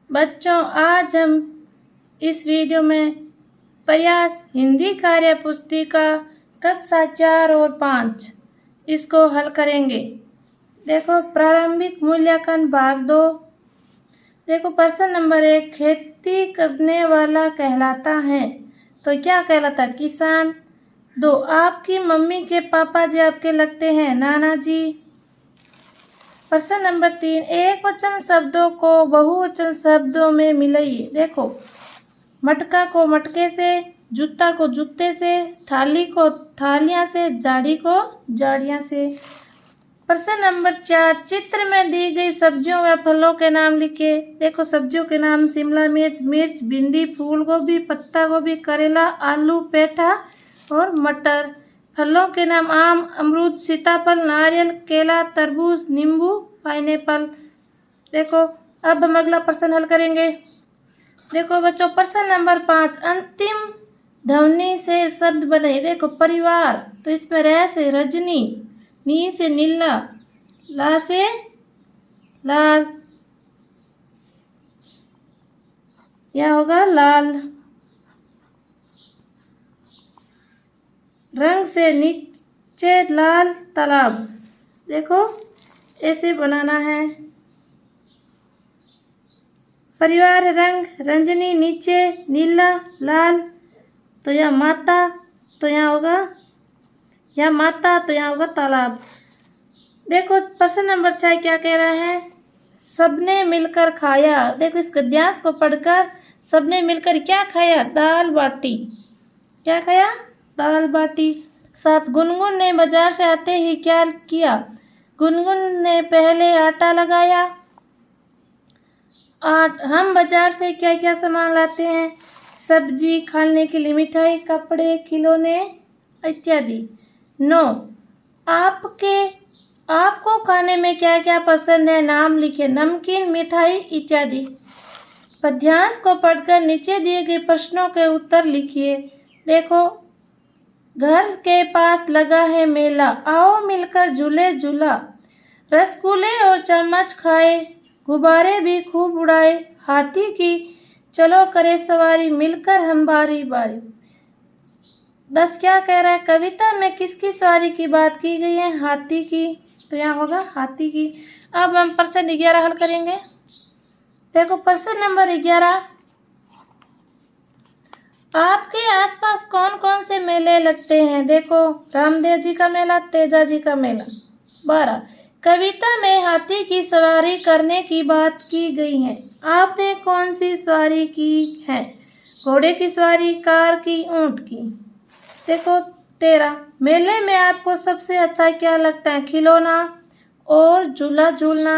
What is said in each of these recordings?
बच्चों, आज हम इस वीडियो में प्रयास हिंदी कार्य पुस्तिका कक्षा 4 और 5 इसको हल करेंगे। देखो, प्रारंभिक मूल्यांकन भाग 2। देखो, प्रश्न नंबर 1, खेती करने वाला कहलाता है। तो क्या कहलाता है? किसान। 2, आपकी मम्मी के पापा जी आपके लगते हैं नाना जी। प्रश्न नंबर 3, एक वचन शब्दों को बहुवचन शब्दों में मिलाइए। देखो, मटका को मटके से, जूता को जूते से, थाली को थालियां से, जाड़ी को जाड़ियां से। प्रश्न नंबर 4, चित्र में दी गई सब्जियों व फलों के नाम लिखिए। देखो, सब्जियों के नाम शिमला मिर्च, मिर्च, भिंडी, फूल गोभी, पत्ता गोभी, करेला, आलू, पेठा और मटर। फलों के नाम आम, अमरूद, सीताफल, नारियल, केला, तरबूज, नींबू, पाइनएप्पल। देखो, अब हम अगला प्रश्न हल करेंगे। देखो बच्चों, प्रश्न नंबर 5, अंतिम ध्वनि से शब्द बनाइए। देखो, परिवार, तो इसमें र से रजनी, नी से नीला, ला से लाल, यह होगा लाल। रंग से नीचे लाल, तालाब। देखो, ऐसे बनाना है। परिवार, रंग, रंजनी, नीचे नीला, लाल, तो यह माता, तो यहाँ होगा यह माता, तो यहाँ होगा तालाब। देखो, प्रश्न नंबर 6 क्या कह रहा है? सबने मिलकर खाया। देखो, इस गद्यांश को पढ़कर सबने मिलकर क्या खाया? दाल बाटी। क्या खाया? दाल बाटी। 7, गुनगुन ने बाजार से आते ही क्या किया? गुनगुन ने पहले आटा लगाया। 8, हम बाजार से क्या क्या सामान लाते हैं? सब्जी, खाने के लिए मिठाई, कपड़े, खिलौने इत्यादि। 9, आपको खाने में क्या क्या पसंद है? नाम लिखिए, नमकीन, मिठाई इत्यादि। पद्यांश को पढ़कर नीचे दिए गए प्रश्नों के उत्तर लिखिए। देखो, घर के पास लगा है मेला, आओ मिलकर झूले झूला, रसगुल्ले और चम्मच खाए, गुब्बारे भी खूब उड़ाए, हाथी की चलो करे सवारी, मिलकर हम बारी बारी। 10 क्या कह रहा है? कविता में किसकी सवारी की बात की गई है? हाथी की, तो यहाँ होगा हाथी की। अब हम प्रश्न 11 हल करेंगे। देखो, प्रश्न नंबर 11, आपके आसपास कौन कौन से मेले लगते हैं? देखो, रामदेव जी का मेला, तेजा जी का मेला। 12, कविता में हाथी की सवारी करने की बात की गई है, आपने कौन सी सवारी की है? घोड़े की सवारी, कार की, ऊंट की। देखो, 13, मेले में आपको सबसे अच्छा क्या लगता है? खिलौना और झूला झूलना।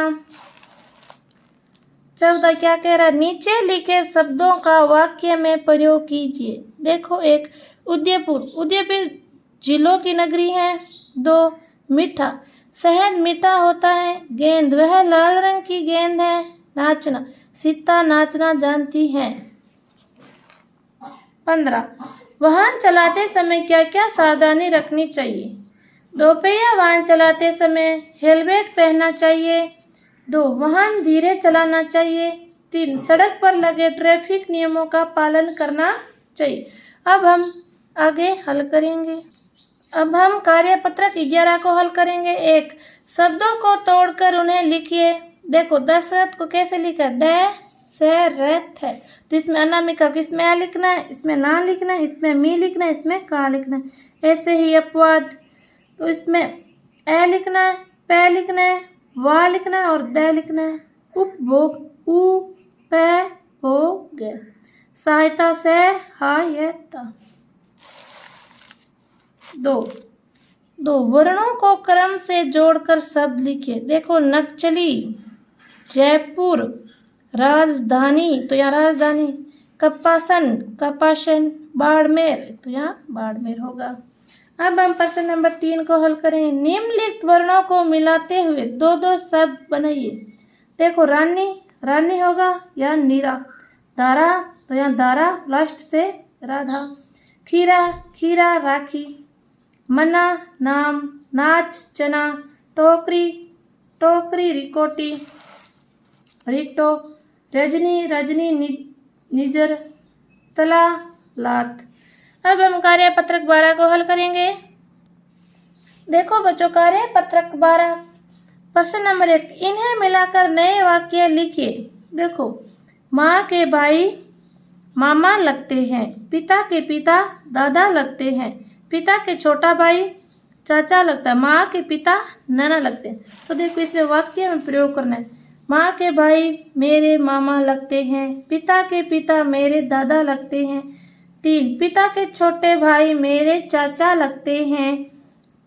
14 क्या कह रहा है? नीचे लिखे शब्दों का वाक्य में प्रयोग कीजिए। देखो, 1, उदयपुर जिलों की नगरी है। 2, मीठा, शहद मीठा होता है। गेंद, वह लाल रंग की गेंद है। नाचना, सीता नाचना जानती है। 15, वाहन चलाते समय क्या क्या सावधानी रखनी चाहिए? दोपहिया वाहन चलाते समय हेलमेट पहनना चाहिए। 2, वाहन धीरे चलाना चाहिए। 3, सड़क पर लगे ट्रैफिक नियमों का पालन करना चाहिए। अब हम आगे हल करेंगे। अब हम कार्यपत्रक 11 को हल करेंगे। 1, शब्दों को तोड़कर उन्हें लिखिए। देखो, दशरथ को कैसे लिखा? दशरथ है, तो इसमें अनामिका को इसमें आ लिखना है, इसमें ना लिखना है, इसमें मी लिखना है, इसमें का लिखना है। ऐसे ही अपवाद, तो इसमें ए लिखना है, पे लिखना है, वा लिखना है और द लिखना है। उपभोग, उ पे भोग, सहायता, सहायता। 2, वर्णों को क्रम से जोड़कर शब्द लिखिए। देखो, नक्चली, जयपुर, राजधानी, तो यहाँ राजधानी, कपासन, कपासन, बाड़मेर, तो यहाँ बाड़मेर होगा। अब हम प्रश्न नंबर 3 को हल करेंगे। निम्नलिखित वर्णों को मिलाते हुए 2 शब्द बनाइए। देखो, रानी, रानी होगा या नीरा। दारा, तो यहाँ दारा, लास्ट से राधा। खीरा, खीरा, राखी। मना, नाम, नाच, चना। टोकरी, टोकरी, रिकोटी, रिक्टो। रजनी रजनी निजर तला लात। अब हम कार्य पत्रक 12 को हल करेंगे। देखो बच्चों, कार्य पत्रक 12 प्रश्न नंबर 1, इन्हें मिलाकर नए वाक्य लिखिए। देखो, माँ के भाई मामा लगते हैं, पिता के पिता दादा लगते हैं, पिता के छोटा भाई चाचा लगता है, माँ के पिता नाना लगते हैं। तो देखो इसमें वाक्य में प्रयोग करना है। माँ के भाई मेरे मामा लगते हैं, पिता के पिता मेरे दादा लगते हैं। 3, पिता के छोटे भाई मेरे चाचा लगते हैं।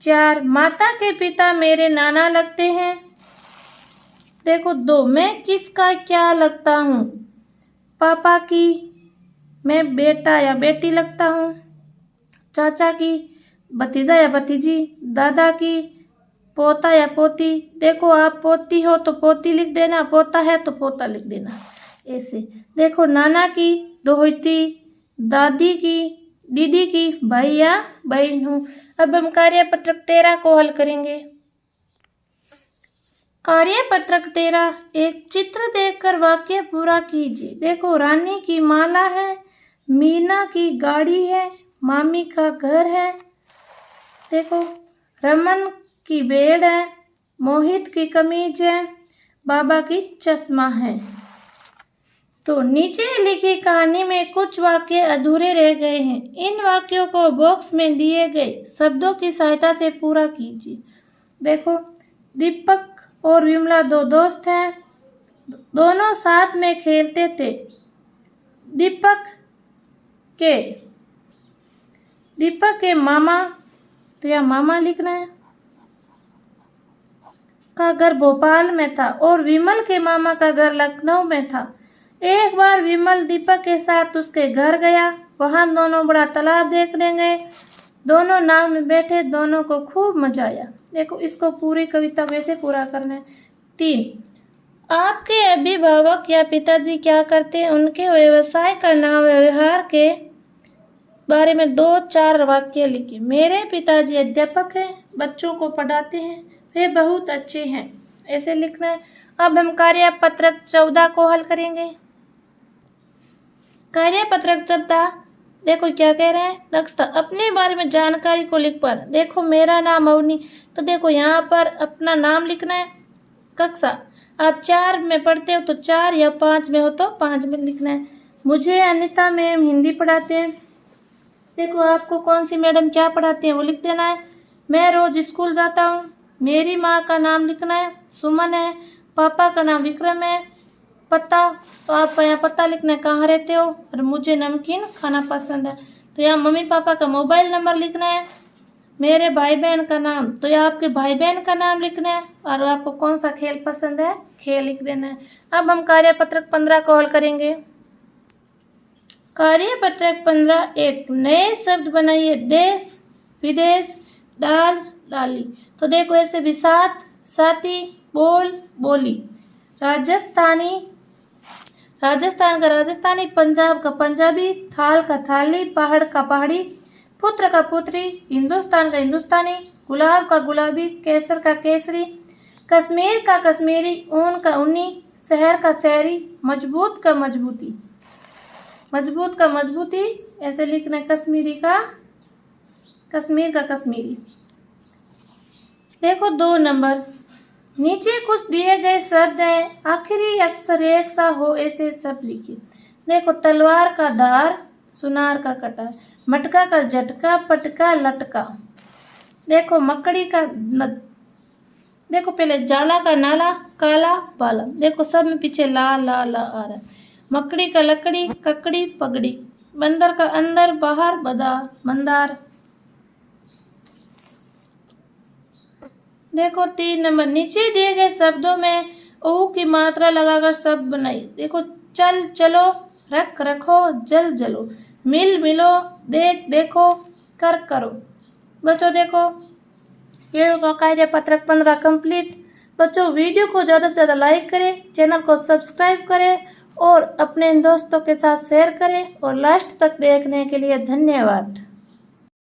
4, माता के पिता मेरे नाना लगते हैं। देखो 2, मैं किसका क्या लगता हूँ? पापा की मैं बेटा या बेटी लगता हूँ, चाचा की भतीजा या भतीजी, दादा की पोता या पोती। देखो आप पोती हो तो पोती लिख देना, पोता है तो पोता लिख देना, ऐसे। देखो नाना की दोहिती, दादी की दीदी की भाई या बहन हूँ। अब हम कार्य पत्रक 13 को हल करेंगे। कार्य पत्रक 13, एक चित्र देखकर वाक्य पूरा कीजिए। देखो रानी की माला है, मीना की गाड़ी है, मामी का घर है। देखो रमन की बेड़ है, मोहित की कमीज है, बाबा की चश्मा है। तो नीचे लिखी कहानी में कुछ वाक्य अधूरे रह गए हैं। इन वाक्यों को बॉक्स में दिए गए शब्दों की सहायता से पूरा कीजिए। देखो दीपक और विमला 2 दोस्त हैं, दोनों साथ में खेलते थे। दीपक के मामा, तो यहाँ मामा लिखना है, का घर भोपाल में था और विमल के मामा का घर लखनऊ में था। एक बार विमल दीपक के साथ उसके घर गया, वहां दोनों बड़ा तालाब देखने गए, दोनों नाव में बैठे, दोनों को खूब मजा आया। देखो इसको पूरी कविता वैसे पूरा करना है। 3, आपके अभिभावक या पिताजी क्या करते हैं, उनके व्यवसाय का नाम, व्यवहार के बारे में 2-4 वाक्य लिखिए। मेरे पिताजी अध्यापक हैं, बच्चों को पढ़ाते हैं, वे बहुत अच्छे हैं, ऐसे लिखना है। अब हम कार्य पत्रक 14 को हल करेंगे। कार्य पत्रक 14, देखो क्या कह रहे हैं। दक्षता, अपने बारे में जानकारी को लिख पर। देखो मेरा नाम अवनी, तो देखो यहाँ पर अपना नाम लिखना है। कक्षा, आप 4 में पढ़ते हो तो 4 या 5 में हो तो 5 में लिखना है। मुझे अनिता मैम हिंदी पढ़ाते हैं। देखो आपको कौन सी मैडम क्या पढ़ाती है वो लिख देना है। मैं रोज स्कूल जाता हूँ। मेरी माँ का नाम लिखना है, सुमन है, पापा का नाम विक्रम है। पता, तो आपका यहाँ पता लिखना है, कहाँ रहते हो, और मुझे नमकीन खाना पसंद है, तो यहाँ मम्मी पापा का मोबाइल नंबर लिखना है। मेरे भाई बहन का नाम, तो यहाँ आपके भाई बहन का नाम लिखना है, और आपको कौन सा खेल पसंद है, खेल लिख देना है। अब हम कार्य पत्रक 15 को हल करेंगे। कार्य पत्रक 15, एक नए शब्द बनाइए। देश विदेश, डाल डाली। तो देखो ऐसे भी साथ साथी, बोल बोली। राजस्थान का राजस्थानी, पंजाब का पंजाबी, थाल का थाली, पहाड़ का पहाड़ी, पुत्र का पुत्री, हिंदुस्तान का हिंदुस्तानी, गुलाब का गुलाबी, केसर का केसरी, कश्मीर का कश्मीरी, ऊन का ऊनी, शहर का शहरी, मजबूत का मजबूती, मजबूत का मजबूती, ऐसे लिखना है। कश्मीरी का कश्मीर का कश्मीरी। देखो 2 नंबर, नीचे कुछ दिए गए शब्द हैं, आखिरी अक्षर एक सा हो ऐसे शब्द लिखिए। देखो तलवार का धार, सुनार का कटार, मटका का झटका, पटका लटका। देखो मकड़ी का देखो पहले जाला का नाला, काला बाला। देखो सब में पीछे ला ला ला आ रहा है। मकड़ी का लकड़ी, ककड़ी पगड़ी, बंदर का अंदर, बाहर बदा मंदार। देखो 3 नंबर, नीचे दिए गए शब्दों में ओ की मात्रा लगाकर शब्द बनाइए। देखो चल चलो, रख रखो, जल जलो, मिल मिलो, देख देखो, कर करो। बच्चों देखो ये होगा कार्य पत्रक 15 कंप्लीट। बच्चों वीडियो को ज़्यादा से ज़्यादा लाइक करें, चैनल को सब्सक्राइब करें और अपने दोस्तों के साथ शेयर करें, और लास्ट तक देखने के लिए धन्यवाद।